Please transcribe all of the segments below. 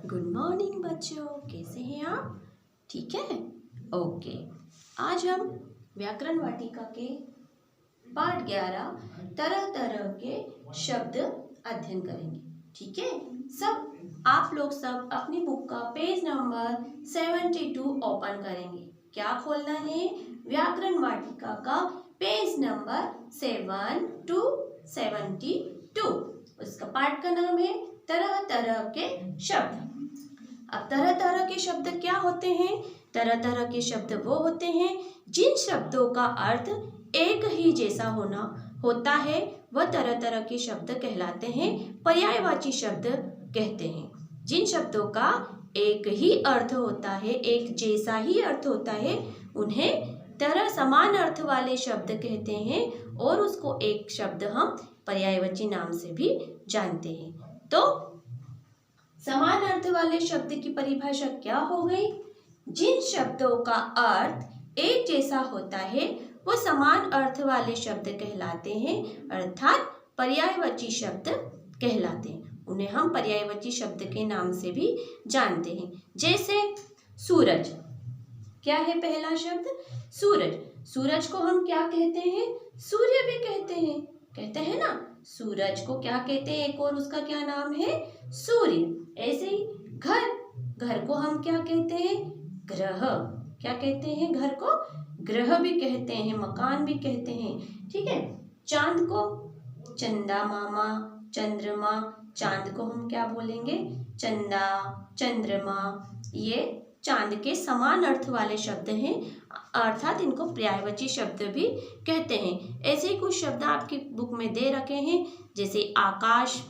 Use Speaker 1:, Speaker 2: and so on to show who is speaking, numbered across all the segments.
Speaker 1: Good morning बच्चों, कैसे हैं आप? ठीक है, ओके। आज हम व्याकरण वाटिका के पाठ 11 तरह तरह के शब्द अध्ययन करेंगे। ठीक है, सब आप लोग सब अपनी बुक का पेज नंबर 72 ओपन करेंगे। क्या खोलना है? व्याकरण वाटिका का पेज नंबर 7 to 72। उसका पाठ का नाम है तरह तरह के शब्द। अब तरह तरह के शब्द क्या होते हैं? तरह तरह के शब्द वो होते हैं जिन शब्दों का अर्थ एक ही जैसा होता है, वह तरह तरह के शब्द कहलाते हैं, पर्यायवाची शब्द कहते हैं। जिन शब्दों का एक ही अर्थ होता है, एक जैसा ही अर्थ होता है, उन्हें तरह समान अर्थ वाले शब्द कहते हैं और उसको एक शब्द हम पर्यायवाची नाम से भी जानते हैं। तो समान अर्थ वाले शब्द की परिभाषा क्या हो गई? जिन शब्दों का अर्थ एक जैसा होता है वो समान अर्थ वाले शब्द कहलाते हैं, अर्थात पर्यायवाची शब्द कहलाते हैं। उन्हें हम पर्यायवाची शब्द के नाम से भी जानते हैं। जैसे सूरज, क्या है पहला शब्द? सूरज। सूरज को हम क्या कहते हैं? सूर्य भी कहते हैं ना। सूरज को क्या कहते हैं? एक और उसका क्या नाम है? सूर्य। ऐसे ही घर को हम क्या कहते हैं? ग्रह। क्या कहते हैं? घर को ग्रह भी कहते हैं, मकान भी कहते हैं। ठीक है। चांद को चंदा मामा, चंद्रमा। चांद को हम क्या बोलेंगे? चंदा, चंद्रमा। ये चांद के समान अर्थ वाले शब्द हैं, अर्थात इनको पर्यायवाची शब्द भी कहते हैं। ऐसे ही कुछ शब्द आपकी बुक में दे रखे हैं, जैसे आकाश।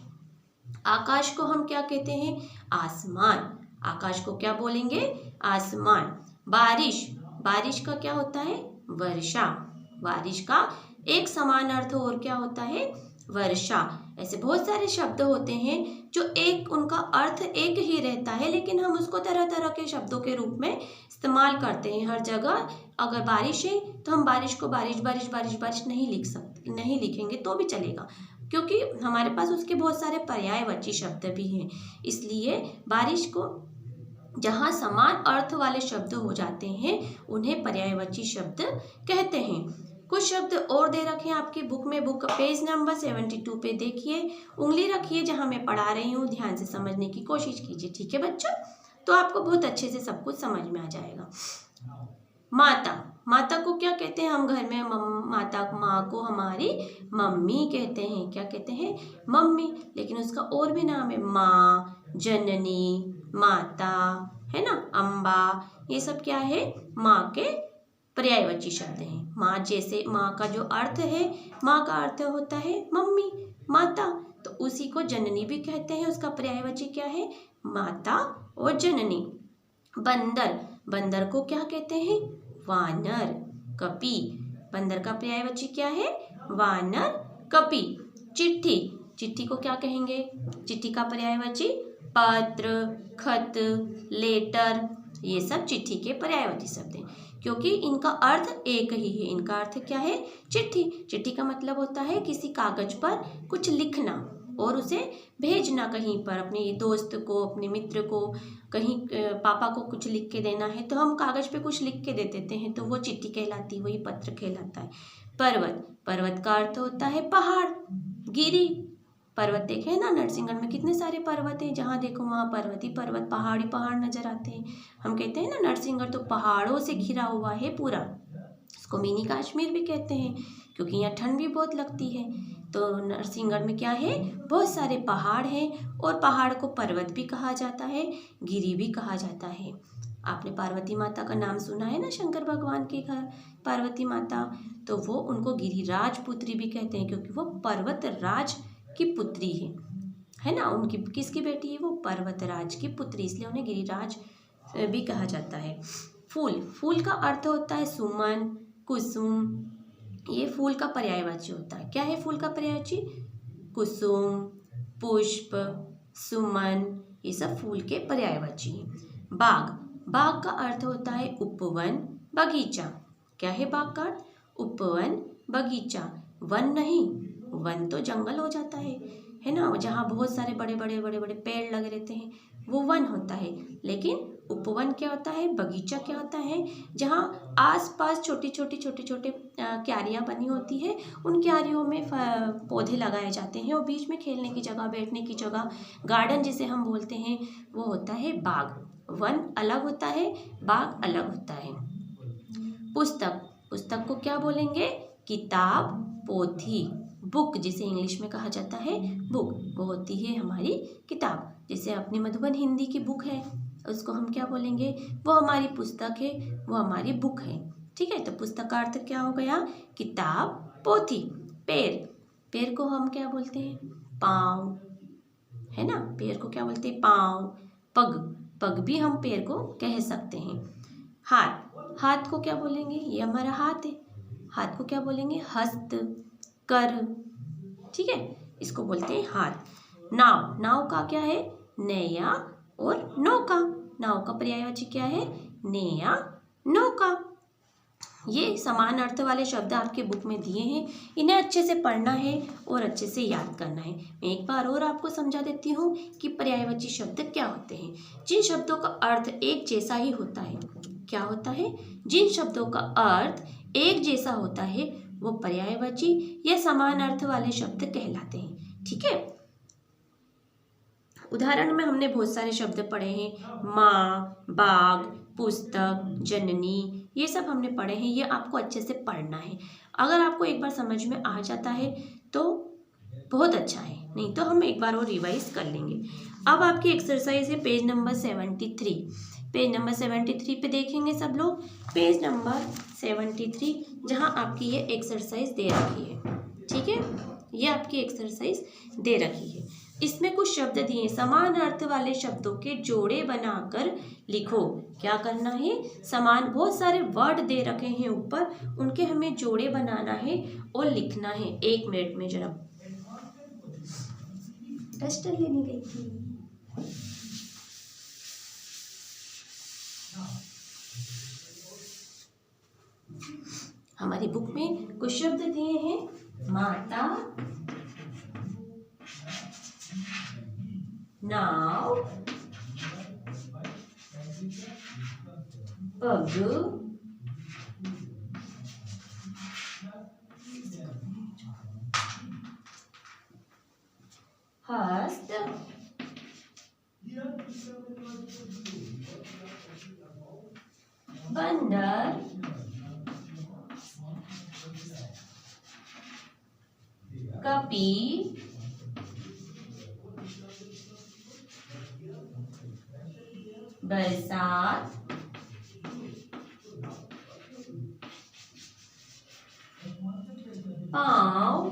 Speaker 1: आकाश को हम क्या कहते हैं? आसमान। आकाश को क्या बोलेंगे? आसमान। बारिश। बारिश का क्या होता है? वर्षा। बारिश का एक समान अर्थ और क्या होता है? वर्षा। ऐसे बहुत सारे शब्द होते हैं जो उनका अर्थ एक ही रहता है, लेकिन हम उसको तरह तरह के शब्दों के रूप में इस्तेमाल करते हैं हर जगह। अगर बारिश है तो हम बारिश को बारिश बारिश बारिश बारिश नहीं लिखेंगे तो भी चलेगा, क्योंकि हमारे पास उसके बहुत सारे पर्यायवाची शब्द भी हैं। इसलिए बारिश को जहाँ समान अर्थ वाले शब्द हो जाते हैं उन्हें पर्यायवाची शब्द कहते हैं। कुछ शब्द और दे रखे हैं आपकी बुक में। बुक पेज नंबर 72 पे देखिए, उंगली रखिए जहाँ मैं पढ़ा रही हूँ, ध्यान से समझने की कोशिश कीजिए। ठीक है बच्चों, तो आपको बहुत अच्छे से सब कुछ समझ में आ जाएगा। माता। माता को क्या कहते हैं? हम घर में माँ को हमारी मम्मी कहते हैं। क्या कहते हैं? मम्मी। लेकिन उसका और भी नाम है, माँ, जननी, माता, है ना, अम्बा। ये सब क्या है? माँ के पर्यायवाची शब्द हैं। माँ जैसे माँ का जो अर्थ है, माँ का अर्थ होता है मम्मी, माता, तो उसी को जननी भी कहते हैं। उसका पर्यायवाची क्या है? माता और जननी। बंदर। बंदर को क्या कहते हैं? वानर, कपि। बंदर का पर्यायवाची क्या है? वानर, कपि। चिट्ठी। चिट्ठी को क्या कहेंगे? चिट्ठी का पर्यायवाची पत्र, खत, लेटर। ये सब चिट्ठी के पर्यायवाची शब्द हैं, क्योंकि इनका अर्थ एक ही है। इनका अर्थ क्या है? चिट्ठी। चिट्ठी का मतलब होता है किसी कागज पर कुछ लिखना और उसे भेजना कहीं पर, अपने दोस्त को, अपने मित्र को, कहीं पापा को कुछ लिख के देना है तो हम कागज पे कुछ लिख के दे देते हैं, तो वो चिट्ठी कहलाती है, वही पत्र कहलाता है। पर्वत। पर्वत का अर्थ होता है पहाड़, गिरी। पर्वत देखे ना, नरसिंहगढ़ में कितने सारे पर्वत हैं, जहाँ देखो वहाँ पर्वत ही पर्वत, पहाड़ी पहाड़ नजर आते हैं। हम कहते हैं ना नरसिंहगढ़ तो पहाड़ों से घिरा हुआ है पूरा। इसको मिनी कश्मीर भी कहते हैं, क्योंकि यहाँ ठंड भी बहुत लगती है। तो नरसिंहगढ़ में क्या है? बहुत सारे पहाड़ हैं, और पहाड़ को पर्वत भी कहा जाता है, गिरी भी कहा जाता है। आपने पार्वती माता का नाम सुना है ना, शंकर भगवान के घर पार्वती माता, तो वो उनको गिरिराज पुत्री भी कहते हैं, क्योंकि वो पर्वत राज की पुत्री है ना। उनकी किसकी बेटी है? वो पर्वतराज की पुत्री, इसलिए उन्हें गिरिराज भी कहा जाता है। फूल। फूल का अर्थ होता है सुमन, कुसुम। ये फूल का पर्यायवाची होता है। क्या है फूल का पर्यायवाची? कुसुम, पुष्प, सुमन, ये सब फूल के पर्यायवाची हैं। बाग। बाग का अर्थ होता है उपवन, बगीचा। क्या है बाग का अर्थ? उपवन, बगीचा। वन नहीं, वन तो जंगल हो जाता है। है ना, जहाँ बहुत सारे बड़े बड़े पेड़ लगे रहते हैं, वो वन होता है। लेकिन उपवन क्या होता है, बगीचा क्या होता है, जहाँ आसपास छोटे छोटे क्यारियाँ बनी होती है, उन क्यारियों में पौधे लगाए जाते हैं और बीच में खेलने की जगह, बैठने की जगह, गार्डन जिसे हम बोलते हैं, वो होता है बाग। वन अलग होता है, बाग अलग होता है। पुस्तक, पुस्तक को क्या बोलेंगे, किताब, पोथी, बुक जिसे इंग्लिश में कहा जाता है बुक, वो होती है हमारी किताब। जैसे अपनी मधुबन हिंदी की बुक है, उसको हम क्या बोलेंगे, वो हमारी पुस्तक है, वो हमारी बुक है। ठीक है, तो पुस्तक का अर्थ क्या हो गया, किताब, पोथी। पैर, पैर को हम क्या बोलते हैं, पाँव, है ना, पैर को क्या बोलते हैं, पाँव। पग, पग भी हम पैर को कह सकते हैं। हाथ, हाथ को क्या बोलेंगे, ये हमारा हाथ है, हाथ को क्या बोलेंगे, हस्त, कर। ठीक है, इसको बोलते हैं हाथ। नाव, नाव का क्या है, नैया और नौका। नाव का पर्यायवाची क्या है, नैया, नौका। ये समान अर्थ वाले शब्द आपके बुक में दिए हैं, इन्हें अच्छे से पढ़ना है और अच्छे से याद करना है। मैं एक बार और आपको समझा देती हूँ कि पर्यायवाची शब्द क्या होते हैं। जिन शब्दों का अर्थ एक जैसा ही होता है, क्या होता है, जिन शब्दों का अर्थ एक जैसा होता है वो पर्यायवाची या समान अर्थ वाले शब्द कहलाते हैं। ठीक है, उदाहरण में हमने बहुत सारे शब्द पढ़े हैं, माँ, बाग, पुस्तक, जननी, ये सब हमने पढ़े हैं। ये आपको अच्छे से पढ़ना है। अगर आपको एक बार समझ में आ जाता है तो बहुत अच्छा है, नहीं तो हम एक बार और रिवाइज कर लेंगे। अब आपकी एक्सरसाइज है पेज नंबर 73। पेज नंबर 73 पे देखेंगे सब लोग, पेज नंबर 73, जहाँ आपकी ये एक्सरसाइज दे रखी है। ठीक है, ये आपकी एक्सरसाइज दे रखी है। इसमें कुछ शब्द दिए, समान अर्थ वाले शब्दों के जोड़े बनाकर लिखो। क्या करना है, समान, बहुत सारे वर्ड दे रखे हैं ऊपर, उनके हमें जोड़े बनाना है और लिखना है। 1 मिनट में जरा डस्टर लेने गई थी। हमारी बुक में कुछ शब्द दिए हैं, माता, नाव, पग, हस्त, बंदर, कपी, बरसात, पाँव,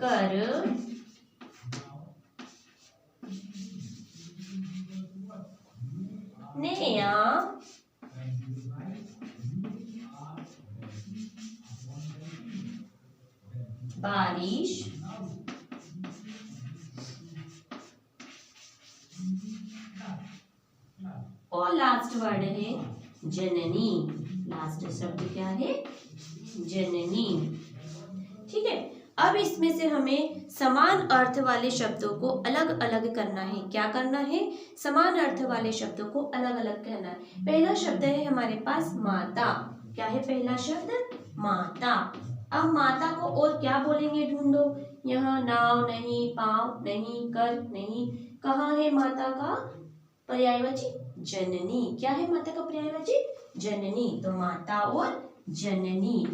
Speaker 1: कर, नैया, बारिश, और लास्ट वर्ड है जननी। लास्ट शब्द क्या है, जननी। ठीक है, अब इसमें से हमें समान अर्थ वाले शब्दों को अलग अलग करना है। क्या करना है, समान अर्थ वाले शब्दों को अलग अलग कहना है। पहला शब्द है हमारे पास माता। क्या है पहला शब्द, माता। अब माता को और क्या बोलेंगे, ढूंढो। यहाँ नाव नहीं, पाँव नहीं, कर नहीं, कहाँ है माता का पर्यायवाची, जननी। क्या है माता का पर्यायवाची, जननी। तो माता और जननी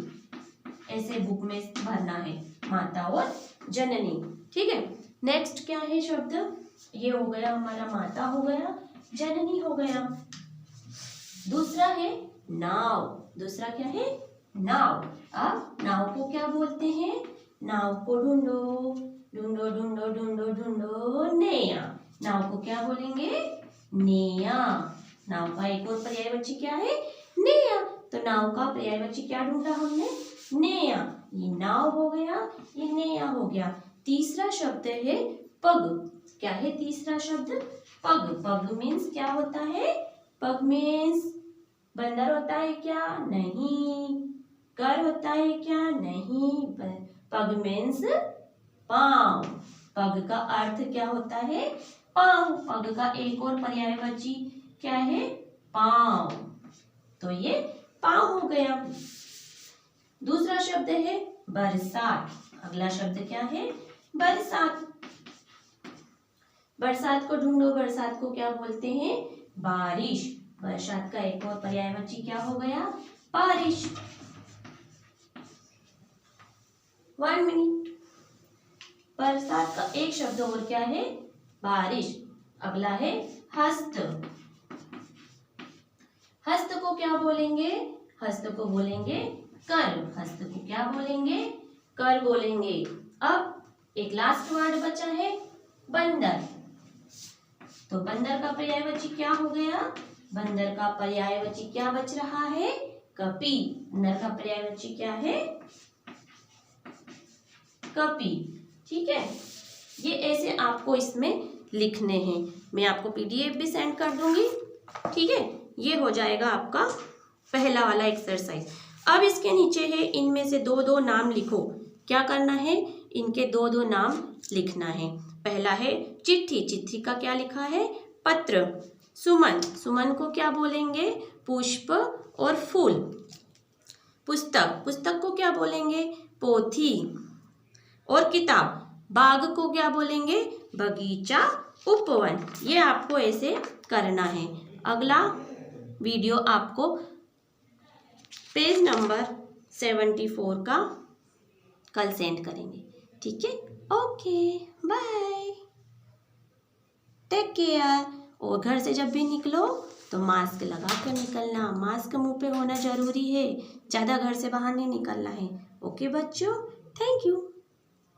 Speaker 1: ऐसे बुक में भरना है, माता और जननी। ठीक है, नेक्स्ट क्या है शब्द, ये हो गया हमारा, माता हो गया, जननी हो गया। दूसरा है नाव। दूसरा क्या है, नाव। अब नाव को क्या बोलते हैं, नाव को ढूंढो, ढूंढो ढूंढो ढूंढो ढूंढो, नैया। नाव को क्या बोलेंगे, नैया। नाव का एक और पर्यायवाची क्या है, नैया। तो नाव का पर्यायवाची क्या ढूंढा हमने, नैया। ये नाव हो गया, ये नैया हो गया। तीसरा शब्द है पग। क्या है तीसरा शब्द, पग। पग मीन्स क्या होता है, पग मीन्स बंदर होता है क्या, नहीं, कर होता है क्या? नहीं, पग मीन्स पाँव। पग का अर्थ क्या होता है? पाँव। पग का एक और पर्यायवाची क्या है? पाँव। तो ये पाँव हो गया। दूसरा शब्द है बरसात। अगला शब्द क्या है? बरसात। बरसात को ढूंढो। बरसात को क्या बोलते हैं? बारिश। बरसात का एक और पर्यायवाची क्या हो गया? बारिश। 1 मिनट। बरसात का एक शब्द और क्या है? बारिश। अगला है हस्त। हस्त को क्या बोलेंगे? हस्त को बोलेंगे कर। हस्त को क्या बोलेंगे? कर बोलेंगे। अब एक लास्ट वर्ड बचा है बंदर। तो बंदर का पर्यायवाची क्या हो गया? बंदर का पर्यायवाची क्या बच रहा है? कपि। बंदर का पर्यायवाची क्या है? कपि। ठीक है, ये ऐसे आपको इसमें लिखने हैं। मैं आपको पीडीएफ भी सेंड कर दूंगी। ठीक है, ये हो जाएगा आपका पहला वाला एक्सरसाइज। अब इसके नीचे है, इनमें से दो दो नाम लिखो। क्या करना है? इनके दो दो नाम लिखना है। पहला है चिट्ठी। चिट्ठी का क्या लिखा है? पत्र। सुमन। सुमन को क्या बोलेंगे? पुष्प और फूल। पुस्तक। पुस्तक को क्या बोलेंगे? पोथी और किताब। बाग को क्या बोलेंगे? बगीचा, उपवन। ये आपको ऐसे करना है। अगला वीडियो आपको पेज नंबर 74 का कल सेंड करेंगे। ठीक है, ओके, बाय, टेक केयर। और घर से जब भी निकलो तो मास्क लगा कर निकलना। मास्क मुंह पे होना जरूरी है। ज़्यादा घर से बाहर नहीं निकलना है। ओके बच्चों, थैंक यू।